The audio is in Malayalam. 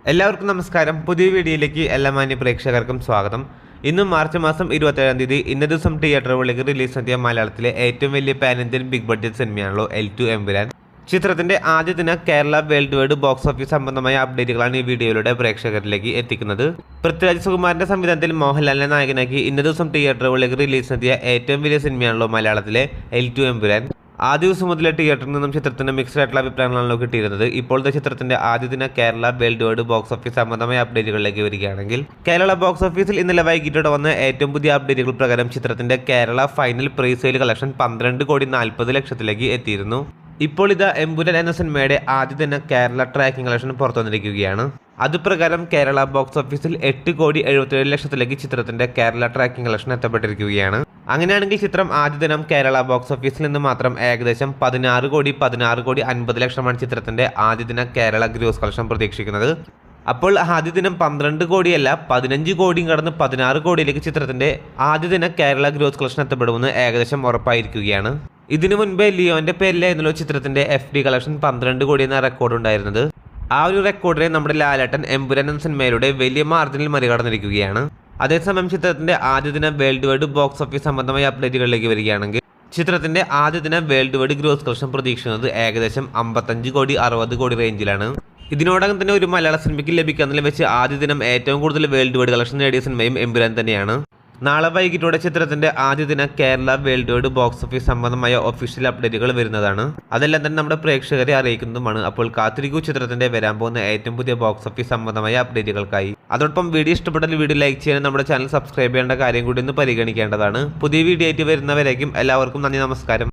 എല്ലാവർക്കും നമസ്കാരം. പുതിയ വീഡിയോയിലേക്ക് എല്ലാ മാന്യ പ്രേക്ഷകർക്കും സ്വാഗതം. ഇന്ന് മാർച്ച് മാസം 27-ാം തീയതി ഇന്ന ദിവസം തിയേറ്ററുകളിലേക്ക് റിലീസ് നടത്തിയ മലയാളത്തിലെ ഏറ്റവും വലിയ പാൻ ഇന്ത്യൻ ബിഗ് ബഡ്ജറ്റ് സിനിമയാണല്ലോ L2 എമ്പുരാൻ. ചിത്രത്തിന്റെ ആദ്യ ദിന Kerala world wide box office സംബന്ധമായ അപ്ഡേറ്റുകളാണ് ഈ വീഡിയോയിലൂടെ പ്രേക്ഷകരിലേക്ക് എത്തിക്കുന്നത്. പൃഥ്വിരാജ് സുകുമാരന്റെ സംവിധാനത്തിൽ മോഹൻലാലിനെ നായകനാക്കി ഇന്ന ദിവസം തിയേറ്ററുകളിലേക്ക് റിലീസ് നടത്തിയ ഏറ്റവും വലിയ സിനിമയാണല്ലോ മലയാളത്തിലെ L2 എമ്പുരാൻ. ആദ്യ ദിവസം മുതൽ തിയേറ്ററിൽ നിന്നും ചിത്രത്തിന് മിക്സ്ഡ് ആയിട്ടുള്ള അഭിപ്രായങ്ങളാണല്ലോ കിട്ടിയിരുന്നത്. ഇപ്പോഴത്തെ ചിത്രത്തിന്റെ ആദ്യ ദിന Kerala world wide box office സംബന്ധമായ അപ്ഡേറ്റുകളിലേക്ക് വരികയാണെങ്കിൽ കേരള ബോക്സ് ഓഫീസിൽ ഇന്നലെ വൈകിട്ടോടെ വന്ന ഏറ്റവും പുതിയ അപ്ഡേറ്റുകൾ പ്രകാരം ചിത്രത്തിന്റെ Kerala final pre sale collection 12,40,00,000 എത്തിയിരുന്നു. ഇപ്പോൾ ഇത് എമ്പുരാൻ എന്ന സിനിമയുടെ ആദ്യ ദിന കേരള ട്രാക്കിംഗ് കളക്ഷൻ പുറത്തു വന്നിരിക്കുകയാണ്. അതുപ്രകാരം കേരള ബോക്സ് ഓഫീസിൽ 8,77,00,000 ചിത്രത്തിന്റെ കേരള ട്രാക്കിംഗ് കളക്ഷൻ എത്തപ്പെട്ടിരിക്കുകയാണ്. അങ്ങനെയാണെങ്കിൽ ചിത്രം ആദ്യ ദിനം കേരള ബോക്സ് ഓഫീസിൽ നിന്ന് മാത്രം ഏകദേശം 16,50,00,000 ചിത്രത്തിന്റെ ആദ്യ ദിന കേരള ഗ്രോസ് കളക്ഷൻ പ്രതീക്ഷിക്കുന്നത്. അപ്പോൾ ആദ്യ ദിനം 12 കോടിയല്ല 15 കോടിയും കടന്ന് 16 കോടിയിലേക്ക് ചിത്രത്തിന്റെ ആദ്യ ദിന കേരള ഗ്രോസ് കളക്ഷൻ എത്തപ്പെടുമെന്ന് ഏകദേശം ഉറപ്പായിരിക്കുകയാണ്. ഇതിനു മുൻപേ ലിയോന്റെ പേരിലായിരുന്നല്ലോ ചിത്രത്തിന്റെ FD കളക്ഷൻ 12 കോടി എന്ന റെക്കോർഡ് ഉണ്ടായിരുന്നത്. ആ ഒരു റെക്കോർഡിനെ നമ്മുടെ ലാലേട്ടൻ എമ്പുരാൻ എന്ന സിനിമയിലൂടെ വലിയ മാർജിനിൽ മറികടന്നിരിക്കുകയാണ്. അതേസമയം ചിത്രത്തിന്റെ ആദ്യ ദിന വേൾഡ് വൈഡ് ബോക്സ് ഓഫീസ് സംബന്ധമായ അപ്ഡേറ്റുകളിലേക്ക് വരികയാണെങ്കിൽ ചിത്രത്തിന്റെ ആദ്യ ദിന വേൾഡ് വൈഡ് ഗ്രോസ് കളക്ഷൻ പ്രതീക്ഷിക്കുന്നത് ഏകദേശം 55 കോടി 60 കോടി റേഞ്ചിലാണ്. ഇതിനോടകം തന്നെ ഒരു മലയാള സിനിമയ്ക്ക് ലഭിക്കുന്നതിൽ വെച്ച് ആദ്യ ദിനം ഏറ്റവും കൂടുതൽ വേൾഡ് വൈഡ് കളക്ഷൻ നേടിയ സിനിമയും എമ്പുരാൻ തന്നെയാണ്. നാളെ വൈകിട്ടോടെ ചിത്രത്തിന്റെ ആദ്യ ദിന Kerala world wide box office സംബന്ധമായ ഒഫീഷ്യൽ അപ്ഡേറ്റുകൾ വരുന്നതാണ്. അതെല്ലാം തന്നെ നമ്മുടെ പ്രേക്ഷകരെ അറിയിക്കുന്നതുമാണ്. അപ്പോൾ കാത്തിരിക്കൂ ചിത്രത്തിന്റെ വരാൻ പോകുന്ന ഏറ്റവും പുതിയ ബോക്സ് ഓഫീസ് സംബന്ധമായ അപ്ഡേറ്റുകൾക്കായി. അതോടൊപ്പം വീഡിയോ ഇഷ്ടപ്പെട്ടാൽ വീഡിയോ ലൈക്ക് ചെയ്യാനും നമ്മുടെ ചാനൽ സബ്സ്ക്രൈബ് ചെയ്യേണ്ട കാര്യം കൂടി ഒന്ന് പരിഗണിക്കേണ്ടതാണ്. പുതിയ വീഡിയോ ആയിട്ട് വരുന്നവരേക്കും എല്ലാവർക്കും നന്ദി, നമസ്കാരം.